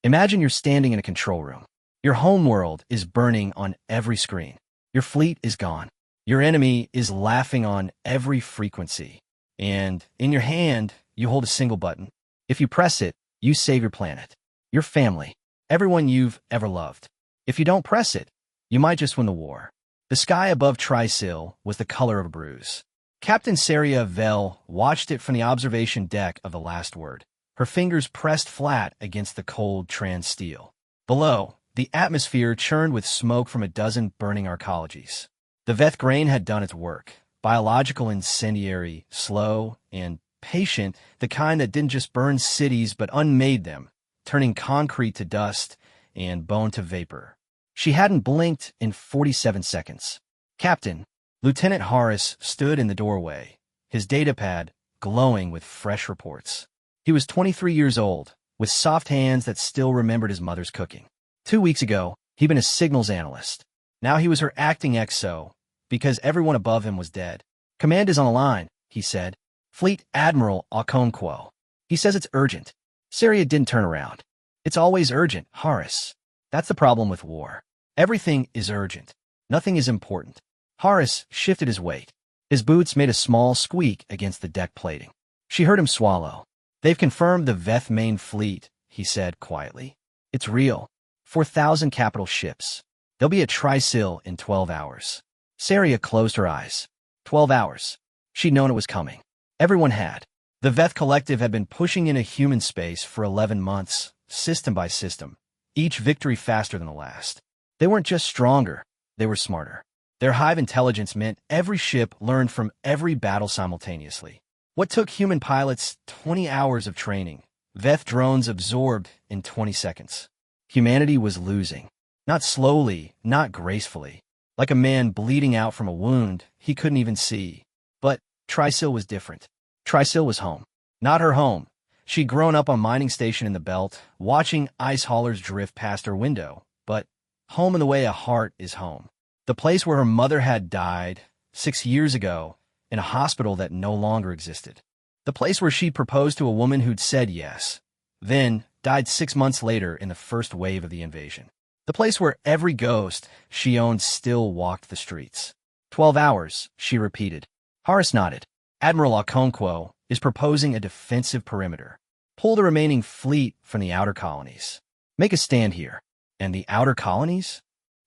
Imagine you're standing in a control room. Your homeworld is burning on every screen. Your fleet is gone. Your enemy is laughing on every frequency. And in your hand, you hold a single button. If you press it, you save your planet, your family, everyone you've ever loved. If you don't press it, you might just win the war. The sky above Trysil was the color of a bruise. Captain Saria Vel watched it from the observation deck of the Last Word, her fingers pressed flat against the cold trans steel. Below, the atmosphere churned with smoke from a dozen burning arcologies. The Veth grain had done its work, biological incendiary, slow, and patient, the kind that didn't just burn cities but unmade them, turning concrete to dust and bone to vapor. She hadn't blinked in 47 seconds. Captain, Lieutenant Horace stood in the doorway, his datapad glowing with fresh reports. He was 23 years old, with soft hands that still remembered his mother's cooking. 2 weeks ago, he'd been a signals analyst. Now he was her acting XO, because everyone above him was dead. "Command is on the line," he said. "Fleet Admiral Okonkwo. He says it's urgent." Saria didn't turn around. "It's always urgent, Horace. That's the problem with war. Everything is urgent. Nothing is important." Horace shifted his weight. His boots made a small squeak against the deck plating. She heard him swallow. "They've confirmed the Veth main fleet," he said quietly. "It's real. 4,000 capital ships. They'll be at Trysil in 12 hours. Saria closed her eyes. 12 hours. She'd known it was coming. Everyone had. The Veth Collective had been pushing into human space for 11 months, system by system, each victory faster than the last. They weren't just stronger, they were smarter. Their hive intelligence meant every ship learned from every battle simultaneously. What took human pilots 20 hours of training, Veth drones absorbed in 20 seconds. Humanity was losing. Not slowly, not gracefully. Like a man bleeding out from a wound he couldn't even see. But Trysil was different. Trysil was home. Not her home. She'd grown up on mining station in the belt, watching ice haulers drift past her window. But home in the way a heart is home. The place where her mother had died 6 years ago in a hospital that no longer existed. The place where she proposed to a woman who'd said yes, then died 6 months later in the first wave of the invasion. The place where every ghost she owned still walked the streets. 12 hours, she repeated. Horace nodded. Admiral Okonkwo is proposing a defensive perimeter. Pull the remaining fleet from the outer colonies. Make a stand here. And the outer colonies?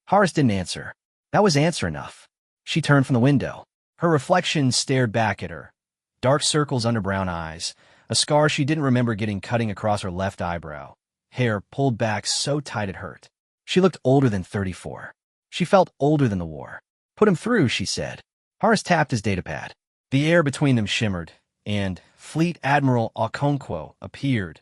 Horace didn't answer. That was answer enough. She turned from the window. Her reflection stared back at her. Dark circles under brown eyes, a scar she didn't remember getting cutting across her left eyebrow. Hair pulled back so tight it hurt. She looked older than 34. She felt older than the war. Put him through, she said. Horace tapped his datapad. The air between them shimmered, and Fleet Admiral Okonkwo appeared,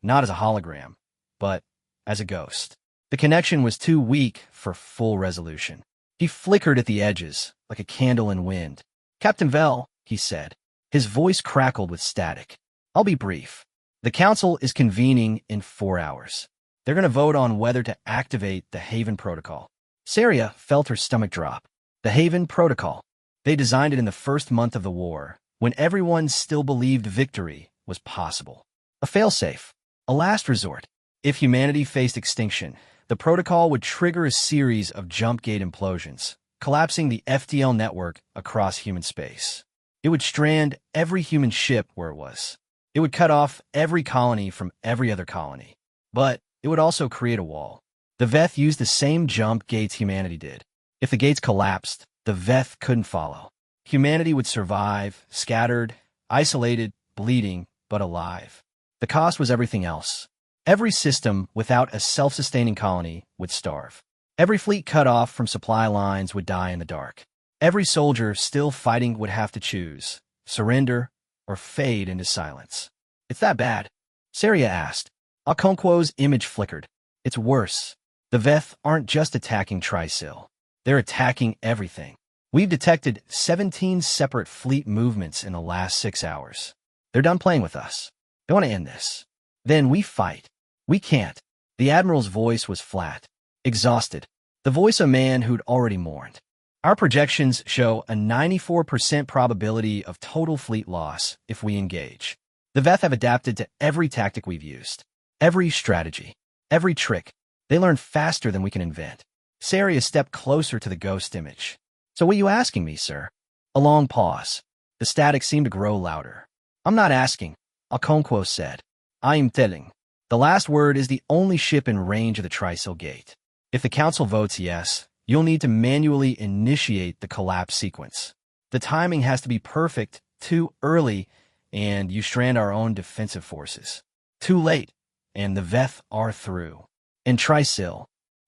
not as a hologram, but as a ghost. The connection was too weak for full resolution. He flickered at the edges, like a candle in wind. Captain Vel, he said. His voice crackled with static. I'll be brief. The Council is convening in 4 hours. They're going to vote on whether to activate the Haven Protocol. Saria felt her stomach drop. The Haven Protocol. They designed it in the first month of the war, when everyone still believed victory was possible. A failsafe. A last resort. If humanity faced extinction, the protocol would trigger a series of jump gate implosions, collapsing the FTL network across human space. It would strand every human ship where it was. It would cut off every colony from every other colony. But it would also create a wall. The Veth used the same jump gates humanity did. If the gates collapsed, the Veth couldn't follow. Humanity would survive, scattered, isolated, bleeding, but alive. The cost was everything else. Every system without a self-sustaining colony would starve. Every fleet cut off from supply lines would die in the dark. Every soldier still fighting would have to choose, surrender, or fade into silence. It's that bad? Saria asked. Okonkwo's image flickered. It's worse. The Veth aren't just attacking Trysil. They're attacking everything. We've detected 17 separate fleet movements in the last 6 hours. They're done playing with us. They want to end this. Then we fight. We can't. The Admiral's voice was flat, exhausted. The voice of a man who'd already mourned. Our projections show a 94% probability of total fleet loss if we engage. The Veth have adapted to every tactic we've used. Every strategy. Every trick. They learn faster than we can invent. Saria stepped closer to the ghost image. So what are you asking me, sir? A long pause. The static seemed to grow louder. I'm not asking, Okonkwo said. I am telling. The last word is the only ship in range of the Trysil Gate. If the council votes yes, you'll need to manually initiate the collapse sequence. The timing has to be perfect, too early, and you strand our own defensive forces. Too late, and the Veth are through. In Trysil,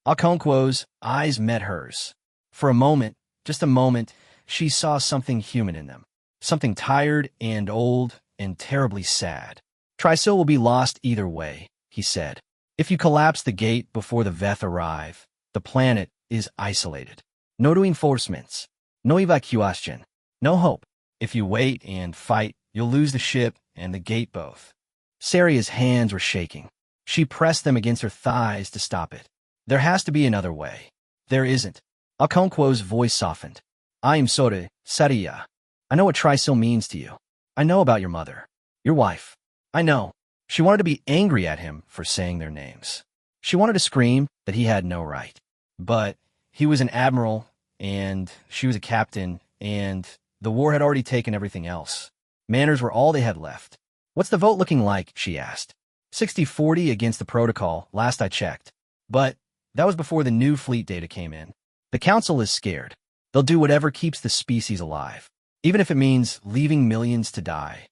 Okonkwo's eyes met hers. For a moment, just a moment, she saw something human in them. Something tired and old and terribly sad. Trysil will be lost either way, he said. If you collapse the gate before the Veth arrive, the planet is isolated. No reinforcements. No evacuation. No hope. If you wait and fight, you'll lose the ship and the gate both. Saria's hands were shaking. She pressed them against her thighs to stop it. There has to be another way. There isn't. Okonkwo's voice softened. I am sorry, Saria. I know what Trysil means to you. I know about your mother. Your wife. I know. She wanted to be angry at him for saying their names. She wanted to scream that he had no right. But he was an admiral, and she was a captain, and the war had already taken everything else. Manners were all they had left. What's the vote looking like, she asked. 60-40 against the protocol, last I checked. But that was before the new fleet data came in. The council is scared. They'll do whatever keeps the species alive, even if it means leaving millions to die.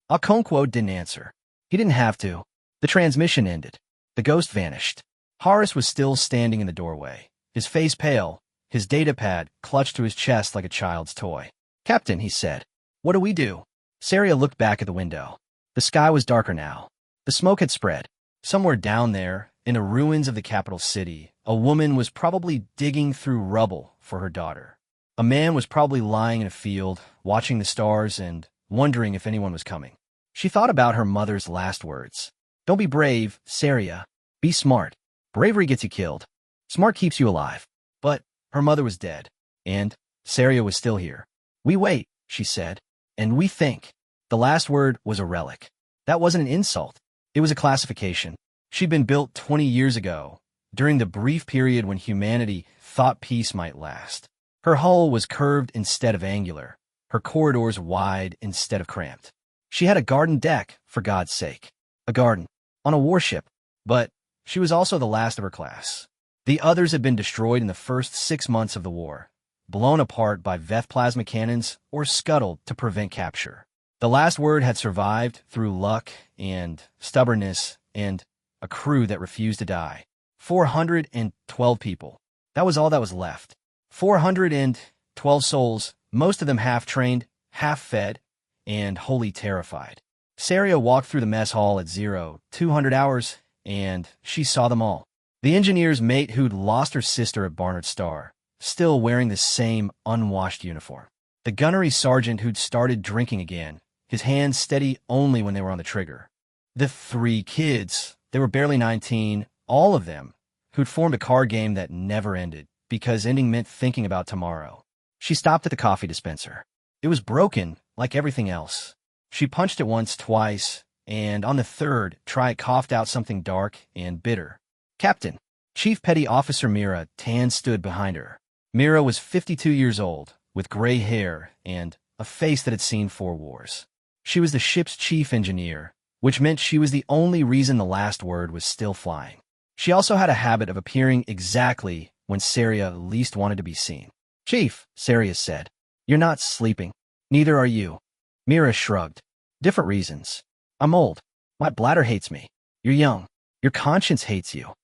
Okonkwo didn't answer. He didn't have to. The transmission ended. The ghost vanished. Horace was still standing in the doorway, his face pale, his datapad clutched to his chest like a child's toy. Captain, he said. What do we do? Saria looked back at the window. The sky was darker now. The smoke had spread. Somewhere down there, in the ruins of the capital city, a woman was probably digging through rubble for her daughter. A man was probably lying in a field, watching the stars and wondering if anyone was coming. She thought about her mother's last words. Don't be brave, Saria. Be smart. Bravery gets you killed. Smart keeps you alive. But her mother was dead, and Saria was still here. We wait, she said, and we think. The last word was a relic. That wasn't an insult. It was a classification. She'd been built 20 years ago, during the brief period when humanity thought peace might last. Her hull was curved instead of angular, her corridors wide instead of cramped. She had a garden deck, for God's sake. A garden. On a warship. But she was also the last of her class. The others had been destroyed in the first 6 months of the war, blown apart by Veth plasma cannons or scuttled to prevent capture. The last word had survived through luck and stubbornness and a crew that refused to die. 412 people. That was all that was left. 412 souls, most of them half-trained, half-fed, and wholly terrified. Saria walked through the mess hall at 0200 hours, and she saw them all. The engineer's mate who'd lost her sister at Barnard Star, still wearing the same unwashed uniform. The gunnery sergeant who'd started drinking again, his hands steady only when they were on the trigger. The 3 kids, they were barely 19, all of them, who'd formed a card game that never ended, because ending meant thinking about tomorrow. She stopped at the coffee dispenser. It was broken, like everything else. She punched it once, twice, and on the third try it coughed out something dark and bitter. Captain. Chief Petty Officer Mira Tan stood behind her. Mira was 52 years old, with gray hair and a face that had seen 4 wars. She was the ship's chief engineer, which meant she was the only reason the last word was still flying. She also had a habit of appearing exactly when Saria least wanted to be seen. Chief, Saria said, you're not sleeping. Neither are you. Mira shrugged. Different reasons. I'm old. My bladder hates me. You're young. Your conscience hates you.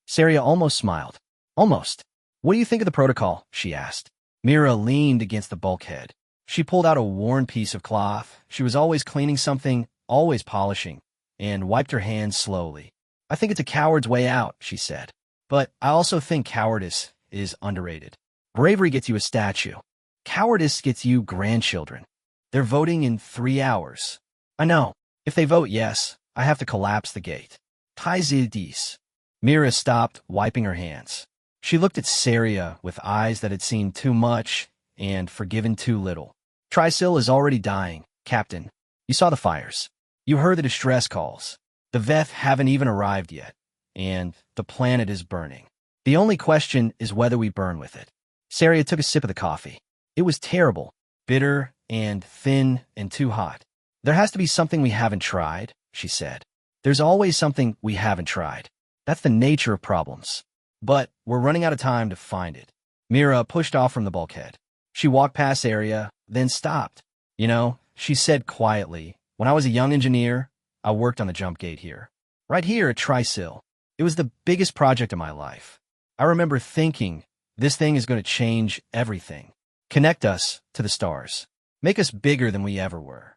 Saria almost smiled. Almost. What do you think of the protocol? She asked. Mira leaned against the bulkhead. She pulled out a worn piece of cloth. She was always cleaning something, always polishing, and wiped her hands slowly. I think it's a coward's way out, she said. But I also think cowardice is underrated. Bravery gets you a statue. Cowardice gets you grandchildren. They're voting in 3 hours. I know. If they vote yes, I have to collapse the gate. Taizidis. Mira stopped, wiping her hands. She looked at Saria with eyes that had seen too much and forgiven too little. Trysil is already dying, Captain. You saw the fires. You heard the distress calls. The Veth haven't even arrived yet. and the planet is burning. The only question is whether we burn with it. Saria took a sip of the coffee. It was terrible, bitter and thin and too hot. There has to be something we haven't tried, she said. There's always something we haven't tried. That's the nature of problems. But we're running out of time to find it. Mira pushed off from the bulkhead. She walked past Saria, then stopped. You know, she said quietly, when I was a young engineer, I worked on the jump gate here. Right here at Trisil. It was the biggest project of my life. I remember thinking, this thing is going to change everything. Connect us to the stars. Make us bigger than we ever were.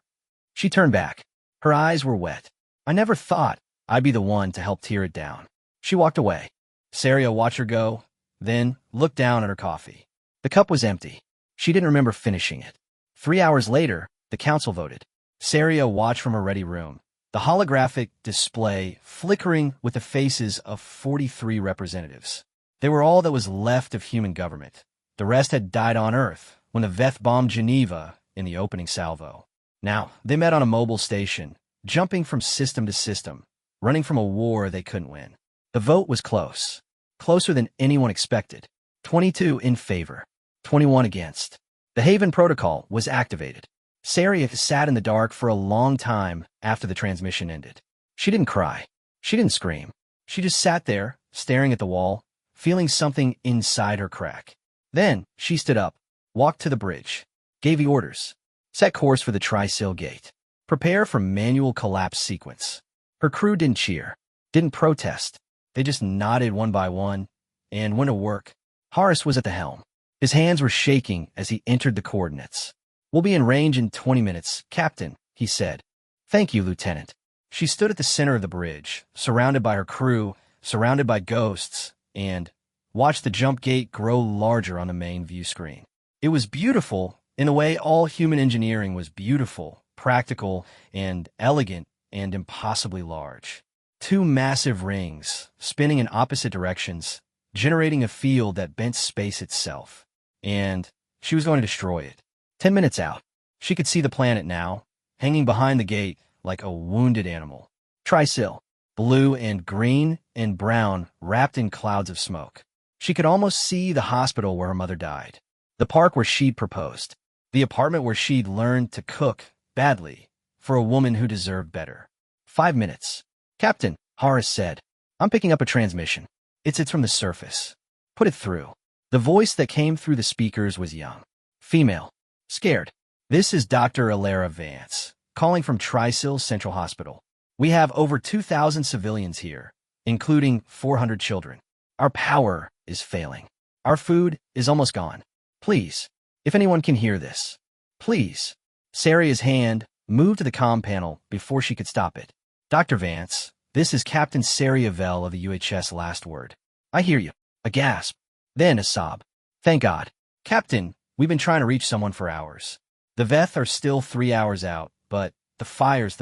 She turned back. Her eyes were wet. I never thought I'd be the one to help tear it down. She walked away. Saria watched her go, then looked down at her coffee. The cup was empty. She didn't remember finishing it. 3 hours later, the council voted. Saria watched from her ready room, the holographic display flickering with the faces of 43 representatives. They were all that was left of human government. The rest had died on Earth when the Veth bombed Geneva in the opening salvo. Now, they met on a mobile station, jumping from system to system, running from a war they couldn't win. The vote was close, closer than anyone expected. 22 in favor, 21 against. The Haven Protocol was activated. Saria sat in the dark for a long time after the transmission ended. She didn't cry. She didn't scream. She just sat there, staring at the wall, feeling something inside her crack. Then she stood up, walked to the bridge, gave the orders, set course for the Trisil gate. Prepare for manual collapse sequence. Her crew didn't cheer, didn't protest. They just nodded one by one and went to work. Horace was at the helm. His hands were shaking as he entered the coordinates. We'll be in range in 20 minutes, Captain, he said. Thank you, Lieutenant. She stood at the center of the bridge, surrounded by her crew, surrounded by ghosts, and watched the jump gate grow larger on the main view screen. It was beautiful in the way all human engineering was beautiful, practical, and elegant, and impossibly large. 2 massive rings, spinning in opposite directions, generating a field that bent space itself. And she was going to destroy it. 10 minutes out, she could see the planet now, hanging behind the gate like a wounded animal. Trisil, blue and green and brown, wrapped in clouds of smoke. She could almost see the hospital where her mother died, the park where she'd proposed, the apartment where she'd learned to cook badly for a woman who deserved better. 5 minutes. Captain, Horace said, I'm picking up a transmission. It's from the surface. Put it through. The voice that came through the speakers was young. Female. Scared. This is Dr. Alara Vance, calling from Trisil Central Hospital. We have over 2,000 civilians here, including 400 children. Our power is failing. Our food is almost gone. Please, if anyone can hear this, please. Saria's hand moved to the comm panel before she could stop it. Dr. Vance, this is Captain Saria Vell of the UHS Last Word. I hear you. A gasp. Then a sob. Thank God. Captain, we've been trying to reach someone for hours. The Veth are still 3 hours out, but the fires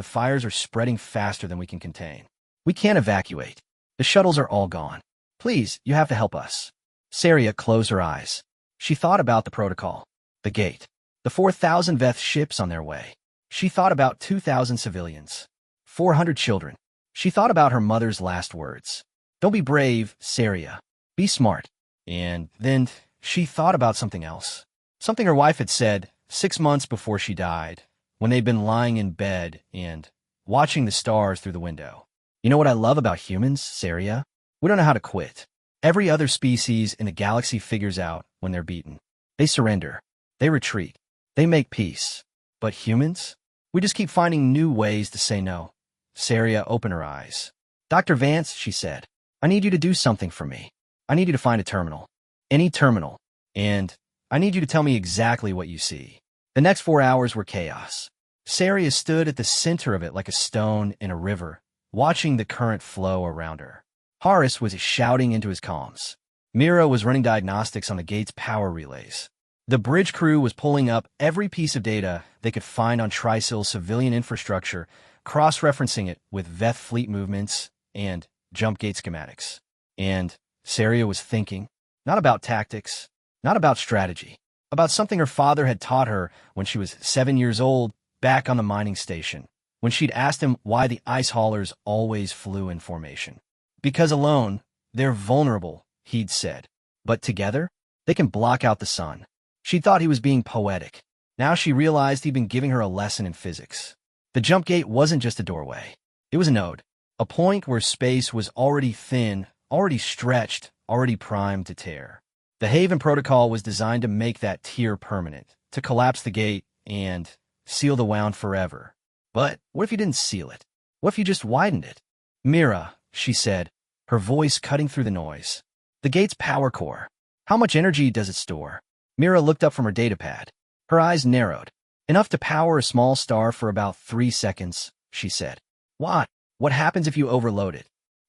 are spreading faster than we can contain. We can't evacuate. The shuttles are all gone. Please, you have to help us. Saria closed her eyes. She thought about the protocol, the gate, the 4,000 Veth ships on their way. She thought about 2,000 civilians, 400 children. She thought about her mother's last words. Don't be brave, Saria. Be smart. And then she thought about something else. Something her wife had said 6 months before she died, when they'd been lying in bed and watching the stars through the window. You know what I love about humans, Saria? We don't know how to quit. Every other species in the galaxy figures out when they're beaten. They surrender. They retreat. They make peace. But humans? We just keep finding new ways to say no. Saria opened her eyes. Dr. Vance, she said, I need you to do something for me. I need you to find a terminal. Any terminal. And I need you to tell me exactly what you see. The next 4 hours were chaos. Saria stood at the center of it like a stone in a river, watching the current flow around her. Horace was shouting into his comms. Mira was running diagnostics on the gate's power relays. The bridge crew was pulling up every piece of data they could find on Trisil's civilian infrastructure, cross-referencing it with Veth fleet movements and jump gate schematics. And Saria was thinking, not about tactics, not about strategy, about something her father had taught her when she was 7 years old back on the mining station, when she'd asked him why the ice haulers always flew in formation. Because alone, they're vulnerable, he'd said. But together, they can block out the sun. She thought he was being poetic. Now she realized he'd been giving her a lesson in physics. The jump gate wasn't just a doorway. It was a node, a point where space was already thin, already stretched, already primed to tear. The Haven Protocol was designed to make that tear permanent, to collapse the gate and seal the wound forever. But what if you didn't seal it? What if you just widened it? Mira, she said, her voice cutting through the noise. The gate's power core. How much energy does it store? Mira looked up from her datapad. Her eyes narrowed. Enough to power a small star for about 3 seconds, she said. Why? What happens if you overload it?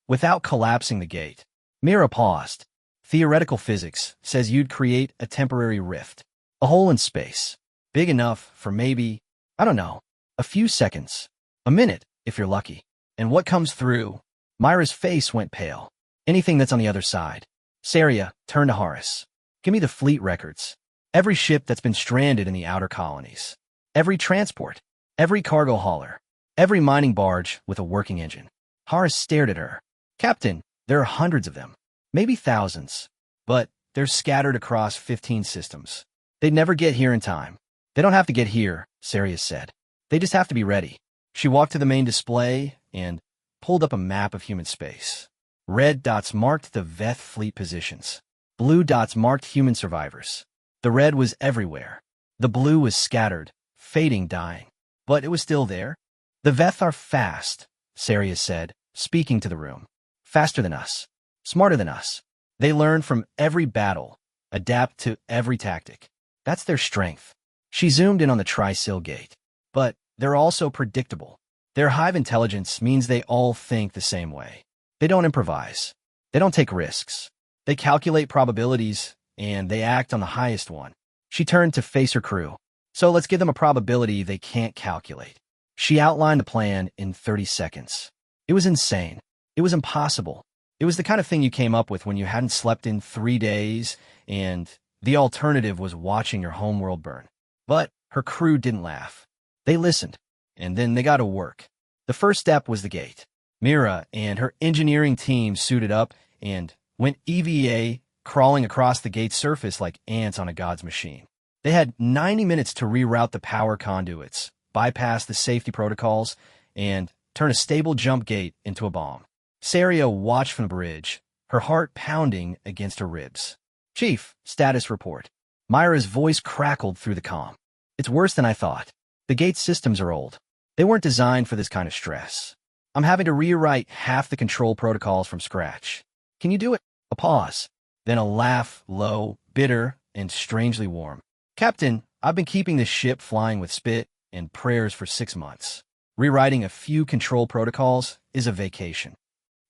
Without collapsing the gate. Mira paused. Theoretical physics says you'd create a temporary rift. A hole in space. Big enough for maybe, I don't know, a few seconds. A minute, if you're lucky. And what comes through? Myra's face went pale. Anything that's on the other side. Saria turned to Horace. Give me the fleet records. Every ship that's been stranded in the outer colonies. Every transport. Every cargo hauler. Every mining barge with a working engine. Horace stared at her. Captain, there are hundreds of them. Maybe thousands. But they're scattered across 15 systems. They'd never get here in time. They don't have to get here, Saria said. They just have to be ready. She walked to the main display and pulled up a map of human space. Red dots marked the Veth fleet positions. Blue dots marked human survivors. The red was everywhere. The blue was scattered, fading, dying. But it was still there. The Veth are fast, Saria said, speaking to the room. Faster than us. Smarter than us. They learn from every battle, adapt to every tactic. That's their strength. She zoomed in on the Tri-Sil gate. But they're also predictable. Their hive intelligence means they all think the same way. They don't improvise. They don't take risks. They calculate probabilities, and they act on the highest one. She turned to face her crew. So let's give them a probability they can't calculate. She outlined the plan in 30 seconds. It was insane. It was impossible. It was the kind of thing you came up with when you hadn't slept in 3 days, and the alternative was watching your homeworld burn. But her crew didn't laugh. They listened, and then they got to work. The first step was the gate. Mira and her engineering team suited up and went EVA, crawling across the gate's surface like ants on a god's machine. They had 90 minutes to reroute the power conduits, bypass the safety protocols, and turn a stable jump gate into a bomb. Saria watched from the bridge, her heart pounding against her ribs. Chief, status report. Myra's voice crackled through the comm. It's worse than I thought. The gate's systems are old. They weren't designed for this kind of stress. I'm having to rewrite half the control protocols from scratch. Can you do it? A pause. Then a laugh, low, bitter, and strangely warm. Captain, I've been keeping this ship flying with spit and prayers for 6 months. Rewriting a few control protocols is a vacation.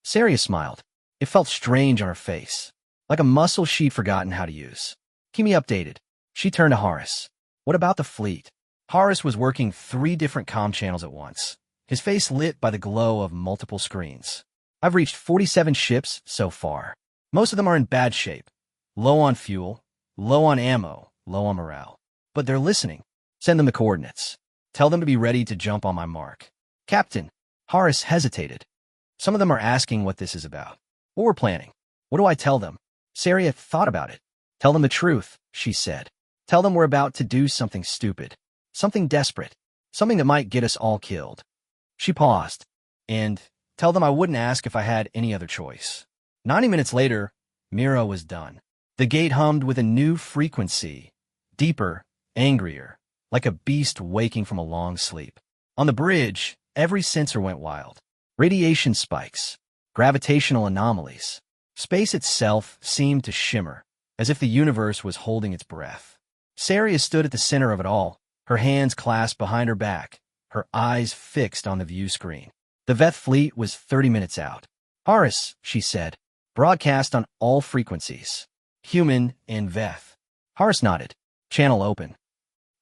Saria smiled. It felt strange on her face, like a muscle she'd forgotten how to use. Keep me updated. She turned to Horace. What about the fleet? Horace was working 3 different comm channels at once, his face lit by the glow of multiple screens. I've reached 47 ships so far. Most of them are in bad shape. Low on fuel, low on ammo, low on morale. But they're listening. Send them the coordinates. Tell them to be ready to jump on my mark. Captain, Horace hesitated. Some of them are asking what this is about. What we're planning. What do I tell them? Saria thought about it. Tell them the truth, she said. Tell them we're about to do something stupid. Something desperate. Something that might get us all killed. She paused. And tell them I wouldn't ask if I had any other choice. 90 minutes later, Mira was done. The gate hummed with a new frequency. Deeper, angrier, like a beast waking from a long sleep. On the bridge, every sensor went wild. Radiation spikes, gravitational anomalies. Space itself seemed to shimmer, as if the universe was holding its breath. Saria stood at the center of it all, her hands clasped behind her back, her eyes fixed on the view screen. The Veth fleet was 30 minutes out. Horace, she said, broadcast on all frequencies. Human and Veth. Horace nodded. Channel open.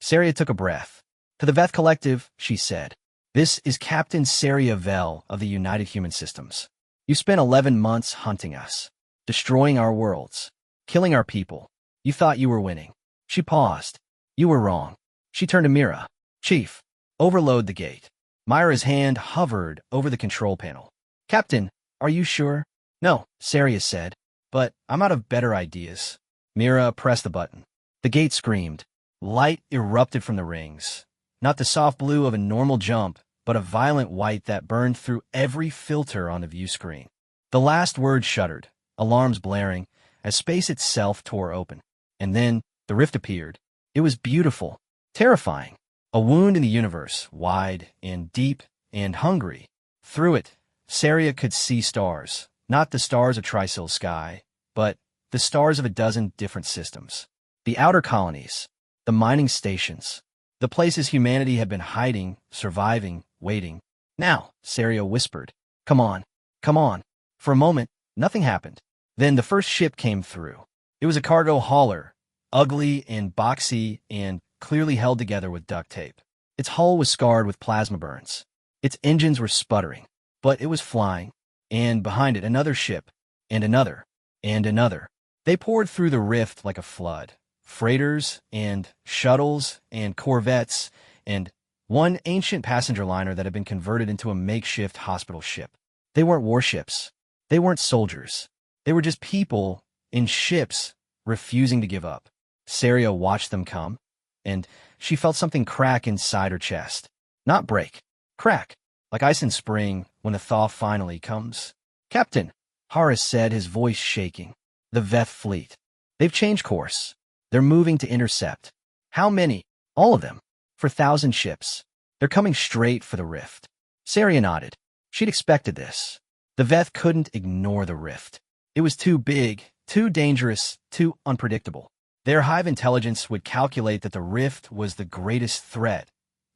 Saria took a breath. To the Veth Collective, she said, this is Captain Saria Vel of the United Human Systems. You spent 11 months hunting us, destroying our worlds, killing our people. You thought you were winning. She paused. You were wrong. She turned to Mira. Chief, overload the gate. Myra's hand hovered over the control panel. Captain, are you sure? No, Saria said, but I'm out of better ideas. Mira pressed the button. The gate screamed. Light erupted from the rings. Not the soft blue of a normal jump, but a violent white that burned through every filter on the view screen. The last word shuddered, alarms blaring, as space itself tore open. And then the rift appeared. It was beautiful, terrifying. A wound in the universe, wide and deep and hungry. Through it, Saria could see stars, not the stars of Trisil's sky, but the stars of a dozen different systems. The outer colonies, the mining stations, the places humanity had been hiding, surviving, waiting. Now, Saria whispered, come on, come on. For a moment, nothing happened. Then the first ship came through. It was a cargo hauler, ugly and boxy and clearly held together with duct tape. Its hull was scarred with plasma burns. Its engines were sputtering, but it was flying. And behind it, another ship, and another, and another. They poured through the rift like a flood. Freighters, and shuttles, and corvettes, and one ancient passenger liner that had been converted into a makeshift hospital ship. They weren't warships. They weren't soldiers. They were just people in ships refusing to give up. Saria watched them come, and she felt something crack inside her chest. Not break. Crack. Like ice in spring when the thaw finally comes. Captain, Horace said, his voice shaking. The Veth fleet. They've changed course. They're moving to intercept. How many? All of them. For 1,000 ships. They're coming straight for the rift. Saria nodded. She'd expected this. The Veth couldn't ignore the rift. It was too big, too dangerous, too unpredictable. Their hive intelligence would calculate that the rift was the greatest threat,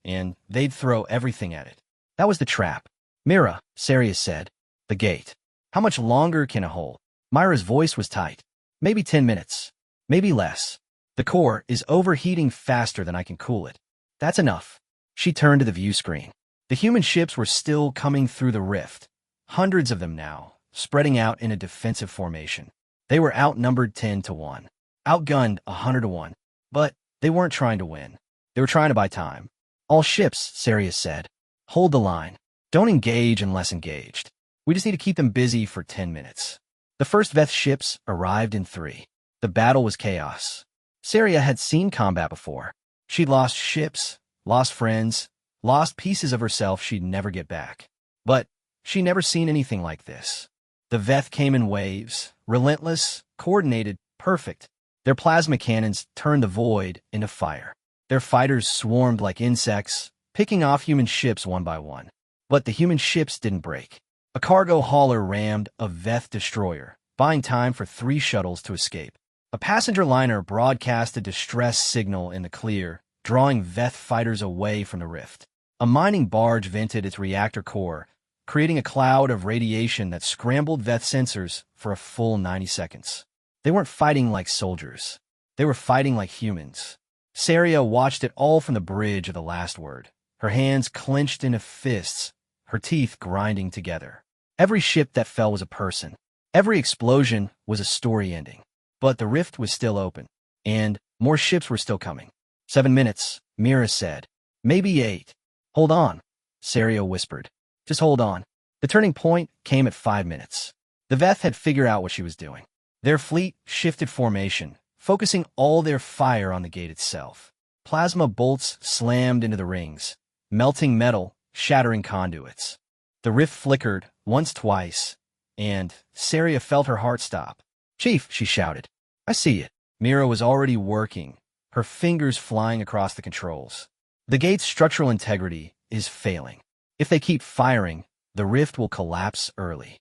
and they'd throw everything at it. That was the trap. Mira, Saria said. The gate. How much longer can it hold? Myra's voice was tight. Maybe 10 minutes. Maybe less. The core is overheating faster than I can cool it. That's enough. She turned to the view screen. The human ships were still coming through the rift. Hundreds of them now, spreading out in a defensive formation. They were outnumbered 10-1. Outgunned 100-1. But they weren't trying to win. They were trying to buy time. All ships, Saria said. Hold the line. Don't engage unless engaged. We just need to keep them busy for 10 minutes. The first Veth ships arrived in 3. The battle was chaos. Saria had seen combat before. She'd lost ships, lost friends, lost pieces of herself she'd never get back. But she'd never seen anything like this. The Veth came in waves, relentless, coordinated, perfect. Their plasma cannons turned the void into fire. Their fighters swarmed like insects, picking off human ships one by one. But the human ships didn't break. A cargo hauler rammed a Veth destroyer, buying time for 3 shuttles to escape. A passenger liner broadcast a distress signal in the clear, drawing Veth fighters away from the rift. A mining barge vented its reactor core, creating a cloud of radiation that scrambled Veth sensors for a full 90 seconds. They weren't fighting like soldiers. They were fighting like humans. Saria watched it all from the bridge of the last word, her hands clenched into fists, her teeth grinding together. Every ship that fell was a person. Every explosion was a story ending. But the rift was still open, and more ships were still coming. 7 minutes, Mira said. Maybe 8. Hold on, Saria whispered. Just hold on. The turning point came at 5 minutes. The Veth had figured out what she was doing. Their fleet shifted formation, focusing all their fire on the gate itself. Plasma bolts slammed into the rings, melting metal, shattering conduits. The rift flickered once, twice, and Saria felt her heart stop. Chief, she shouted. I see it. Mira was already working, her fingers flying across the controls. The gate's structural integrity is failing. If they keep firing, the rift will collapse early.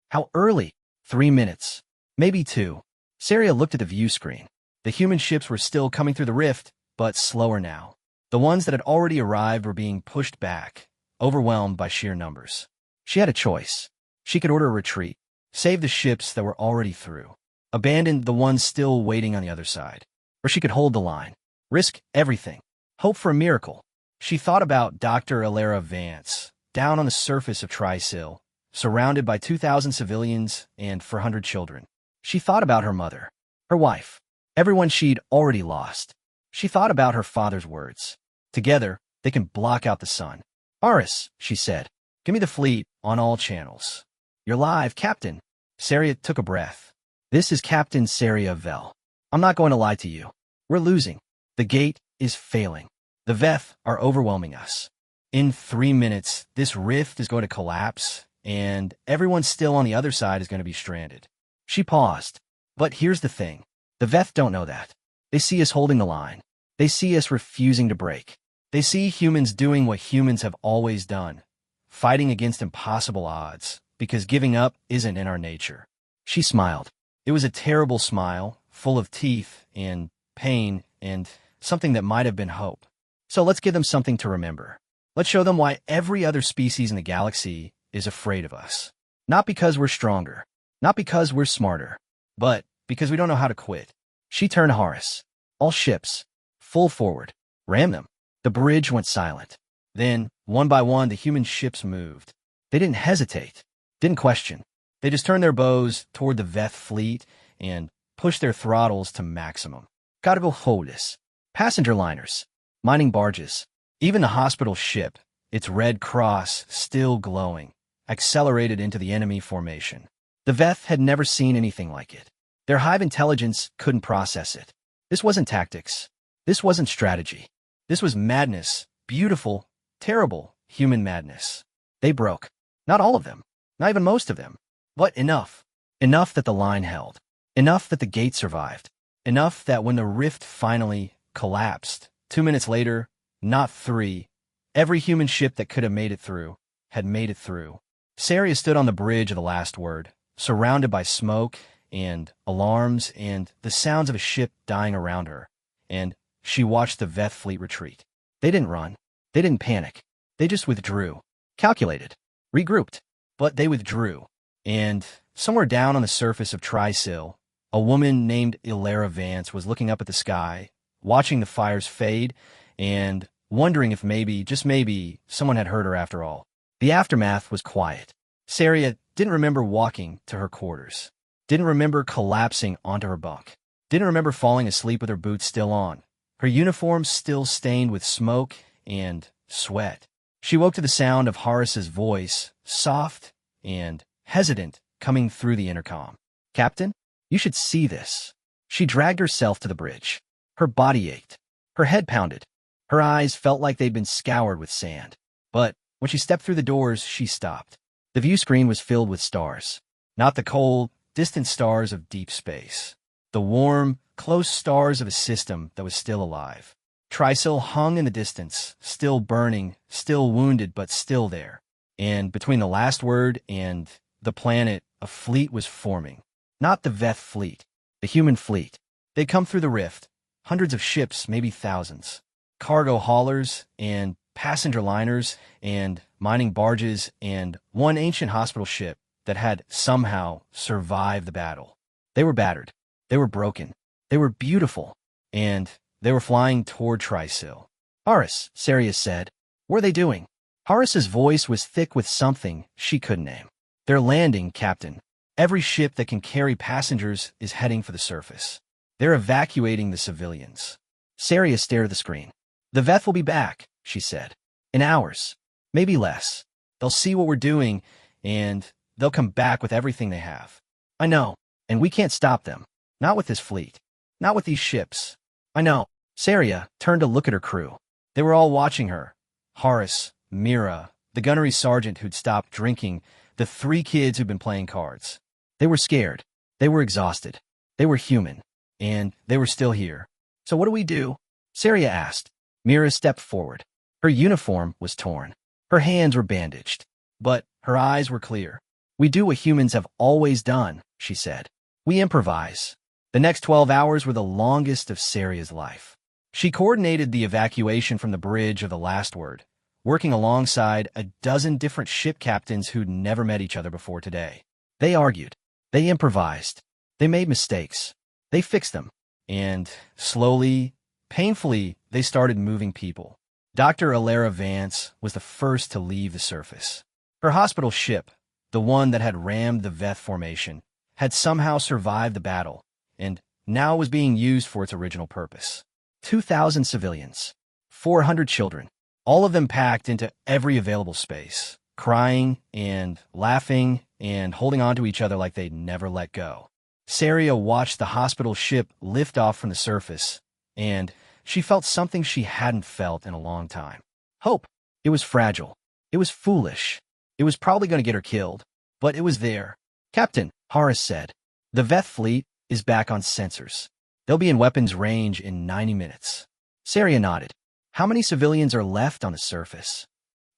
How early? 3 minutes. Maybe 2. Saria looked at the view screen. The human ships were still coming through the rift, but slower now. The ones that had already arrived were being pushed back, overwhelmed by sheer numbers. She had a choice. She could order a retreat, save the ships that were already through, abandon the ones still waiting on the other side. Or she could hold the line, risk everything, hope for a miracle. She thought about Dr. Alara Vance, down on the surface of Trisil, surrounded by 2,000 civilians and 400 children. She thought about her mother, her wife, everyone she'd already lost. She thought about her father's words. Together, they can block out the sun. Aris, she said, give me the fleet on all channels. You're live, Captain. Saria took a breath. This is Captain Saria Vel. I'm not going to lie to you. We're losing. The gate is failing. The Veth are overwhelming us. In 3 minutes, this rift is going to collapse, and everyone still on the other side is going to be stranded. She paused. But here's the thing. The Veth don't know that. They see us holding the line. They see us refusing to break. They see humans doing what humans have always done, fighting against impossible odds, because giving up isn't in our nature. She smiled. It was a terrible smile, full of teeth and pain and something that might have been hope. So let's give them something to remember. Let's show them why every other species in the galaxy is afraid of us. Not because we're stronger, not because we're smarter, but because we don't know how to quit. She turned to Horus. All ships, full forward, ram them. The bridge went silent. Then, one by one, the human ships moved. They didn't hesitate, didn't question. They just turned their bows toward the Veth fleet and pushed their throttles to maximum. Cargo holders, passenger liners, mining barges, even the hospital ship, its red cross still glowing, accelerated into the enemy formation. The Veth had never seen anything like it. Their hive intelligence couldn't process it. This wasn't tactics. This wasn't strategy. This was madness, beautiful, terrible human madness. They broke. Not all of them, not even most of them, but enough. Enough that the line held. Enough that the gate survived. Enough that when the rift finally collapsed, 2 minutes later, not 3, every human ship that could have made it through had made it through. Saria stood on the bridge of the last word, surrounded by smoke and alarms and the sounds of a ship dying around her, and she watched the Veth fleet retreat. They didn't run. They didn't panic. They just withdrew. Calculated. Regrouped. But they withdrew. And somewhere down on the surface of Trisil, a woman named Ilera Vance was looking up at the sky, watching the fires fade, and wondering if maybe, just maybe, someone had heard her after all. The aftermath was quiet. Saria didn't remember walking to her quarters. Didn't remember collapsing onto her bunk. Didn't remember falling asleep with her boots still on. Her uniform still stained with smoke and sweat. She woke to the sound of Horus's voice, soft and hesitant, coming through the intercom. Captain, you should see this. She dragged herself to the bridge. Her body ached. Her head pounded. Her eyes felt like they'd been scoured with sand. But when she stepped through the doors, she stopped. The view screen was filled with stars. Not the cold, distant stars of deep space. The warm, close stars of a system that was still alive. Trisil hung in the distance, still burning, still wounded, but still there. And between the last word and the planet, a fleet was forming. Not the Veth fleet, the human fleet. They'd come through the rift, hundreds of ships, maybe thousands. Cargo haulers and passenger liners and mining barges and one ancient hospital ship that had somehow survived the battle. They were battered. They were broken. They were beautiful. And they were flying toward Trisil. Horus, Saria said. What are they doing? Horus's voice was thick with something she couldn't name. They're landing, Captain. Every ship that can carry passengers is heading for the surface. They're evacuating the civilians. Saria stared at the screen. The Veth will be back, she said. In hours. Maybe less. They'll see what we're doing, and they'll come back with everything they have. I know, and we can't stop them. Not with this fleet. Not with these ships. I know. Saria turned to look at her crew. They were all watching her. Horus, Mira, the gunnery sergeant who'd stopped drinking, the 3 kids who'd been playing cards. They were scared. They were exhausted. They were human. And they were still here. So what do we do? Saria asked. Mira stepped forward. Her uniform was torn. Her hands were bandaged. But her eyes were clear. We do what humans have always done, she said. We improvise. The next 12 hours were the longest of Saria's life. She coordinated the evacuation from the bridge of the last word, working alongside a dozen different ship captains who'd never met each other before today. They argued. They improvised. They made mistakes. They fixed them. And slowly, painfully, they started moving people. Dr. Ilera Vance was the first to leave the surface. Her hospital ship, the one that had rammed the Veth formation, had somehow survived the battle, and now was being used for its original purpose. 2,000 civilians, 400 children, all of them packed into every available space, crying and laughing and holding on to each other like they'd never let go. Saria watched the hospital ship lift off from the surface, and she felt something she hadn't felt in a long time. Hope. It was fragile. It was foolish. It was probably going to get her killed, but it was there. Captain, Horace said, the Veth fleet is back on sensors. They'll be in weapons range in 90 minutes. Saria nodded. How many civilians are left on the surface?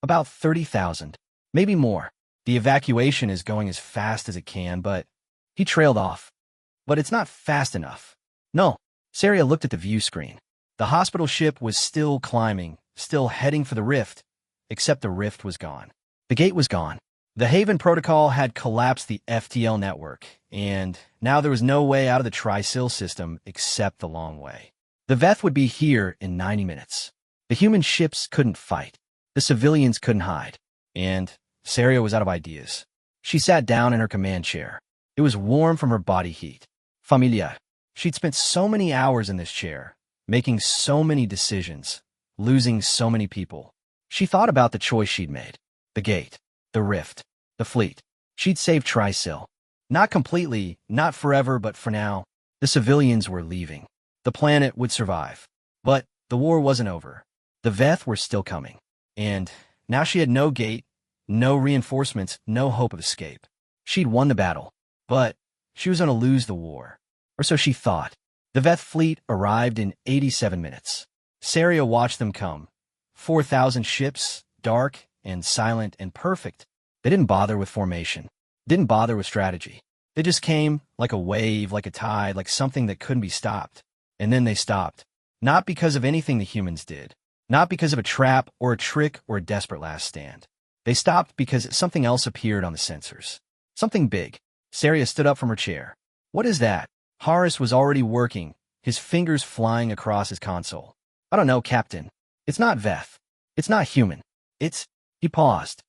About 30,000. Maybe more. The evacuation is going as fast as it can, but he trailed off. But it's not fast enough. No. Saria looked at the view screen. The hospital ship was still climbing, still heading for the rift, except the rift was gone. The gate was gone. The Haven Protocol had collapsed the FTL network, and now there was no way out of the Tri-Sil system except the long way. The Veth would be here in 90 minutes. The human ships couldn't fight. The civilians couldn't hide. And Saria was out of ideas. She sat down in her command chair. It was warm from her body heat. Familia. She'd spent so many hours in this chair, making so many decisions, losing so many people. She thought about the choice she'd made. The gate. The rift. The fleet. She'd saved Tri-Sil. Not completely, not forever, but for now. The civilians were leaving. The planet would survive. But the war wasn't over. The Veth were still coming. And now she had no gate, no reinforcements, no hope of escape. She'd won the battle, but she was going to lose the war. Or so she thought. The Veth fleet arrived in 87 minutes. Saria watched them come. 4,000 ships, dark and silent and perfect. They didn't bother with formation. Didn't bother with strategy. They just came like a wave, like a tide, like something that couldn't be stopped. And then they stopped. Not because of anything the humans did. Not because of a trap or a trick or a desperate last stand. They stopped because something else appeared on the sensors. Something big. Saria stood up from her chair. What is that? Horace was already working, his fingers flying across his console. I don't know, Captain. It's not Veth. It's not human. It's... He paused.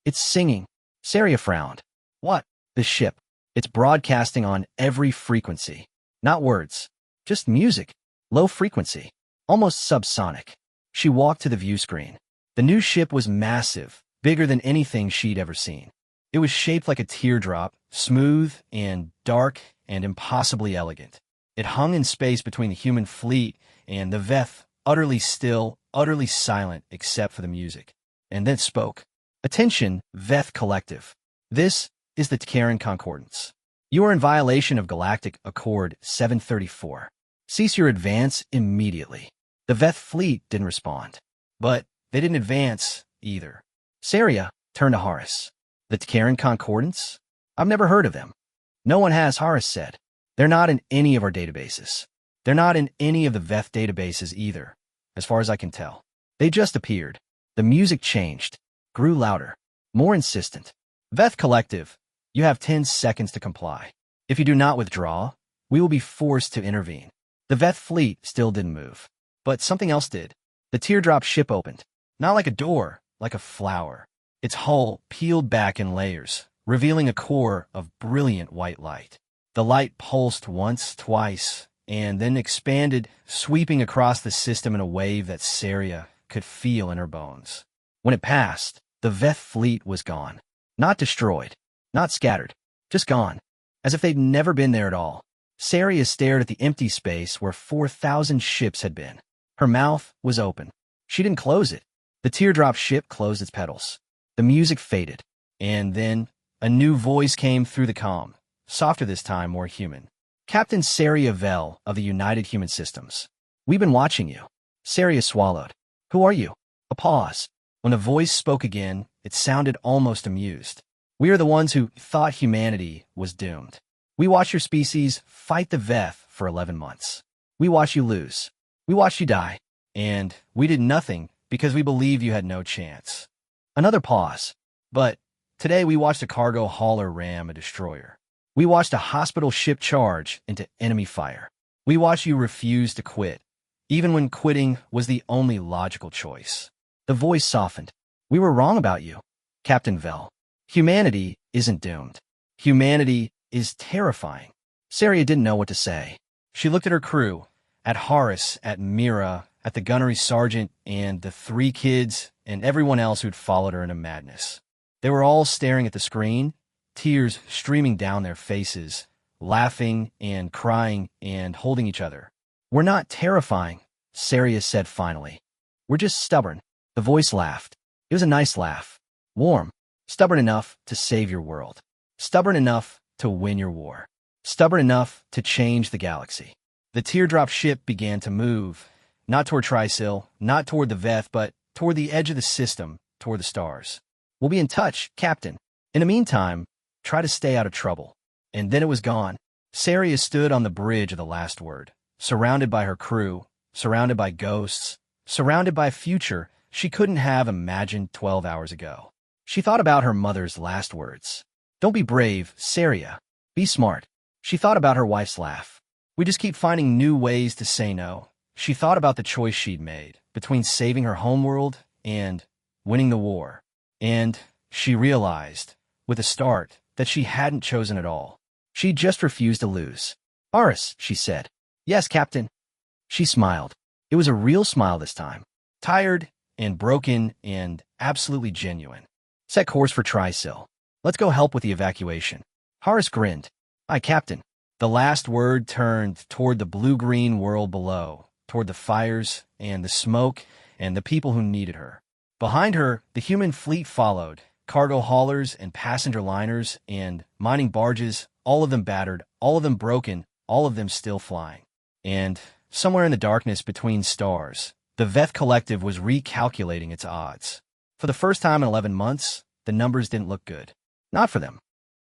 It's singing. Saria frowned. What? The ship. It's broadcasting on every frequency. Not words. Just music. Low frequency. Almost subsonic. She walked to the view screen. The new ship was massive, bigger than anything she'd ever seen. It was shaped like a teardrop, smooth and dark and impossibly elegant. It hung in space between the human fleet and the Veth, utterly still, utterly silent except for the music. And then it spoke. Attention, Veth Collective. This is the Takaran Concordance. You are in violation of Galactic Accord 734. Cease your advance immediately. The Veth fleet didn't respond. But they didn't advance either. Saria turned to Horace. The Takaran Concordance? I've never heard of them. No one has, Horace said. They're not in any of our databases. They're not in any of the Veth databases either, as far as I can tell. They just appeared. The music changed, grew louder, more insistent. Veth Collective, you have 10 seconds to comply. If you do not withdraw, we will be forced to intervene. The Veth fleet still didn't move. But something else did. The teardrop ship opened. Not like a door, like a flower. Its hull peeled back in layers, revealing a core of brilliant white light. The light pulsed once, twice, and then expanded, sweeping across the system in a wave that Saria could feel in her bones. When it passed, the Veth fleet was gone. Not destroyed, not scattered, just gone, as if they'd never been there at all. Saria stared at the empty space where 4,000 ships had been. Her mouth was open. She didn't close it. The teardrop ship closed its petals. The music faded, and then a new voice came through the comm, softer this time, more human. Captain Saria Vell of the United Human Systems. We've been watching you. Saria swallowed. Who are you? A pause. When the voice spoke again, it sounded almost amused. We are the ones who thought humanity was doomed. We watched your species fight the Veth for 11 months. We watched you lose. We watched you die. And we did nothing because we believed you had no chance. Another pause. But today we watched a cargo hauler ram a destroyer. We watched a hospital ship charge into enemy fire. We watched you refuse to quit, even when quitting was the only logical choice. The voice softened. We were wrong about you, Captain Vell. Humanity isn't doomed. Humanity is terrifying. Saria didn't know what to say. She looked at her crew, at Horace, at Mira, at the gunnery sergeant, and the 3 kids, and everyone else who'd followed her into madness. They were all staring at the screen, tears streaming down their faces, laughing and crying and holding each other. "We're not terrifying," Sarius said finally. "We're just stubborn." The voice laughed. It was a nice laugh. Warm. Stubborn enough to save your world. Stubborn enough to win your war. Stubborn enough to change the galaxy. The teardrop ship began to move, not toward Trisil, not toward the Veth, but toward the edge of the system, toward the stars. "We'll be in touch, Captain. In the meantime, try to stay out of trouble." And then it was gone. Sarius stood on the bridge of the last word, surrounded by her crew, surrounded by ghosts, surrounded by a future she couldn't have imagined 12 hours ago. She thought about her mother's last words. "Don't be brave, Saria. Be smart." She thought about her wife's laugh. "We just keep finding new ways to say no." She thought about the choice she'd made between saving her homeworld and winning the war. And she realized, with a start, that she hadn't chosen at all. She just refused to lose. "Aris," she said. "Yes, Captain." She smiled. It was a real smile this time. Tired and broken and absolutely genuine. "Set course for Trisil. Let's go help with the evacuation." Horace grinned. "Aye, Captain." The last word turned toward the blue-green world below, toward the fires and the smoke and the people who needed her. Behind her, the human fleet followed, cargo haulers and passenger liners and mining barges, all of them battered, all of them broken, all of them still flying. And somewhere in the darkness between stars, the Veth Collective was recalculating its odds. For the first time in 11 months, the numbers didn't look good. Not for them.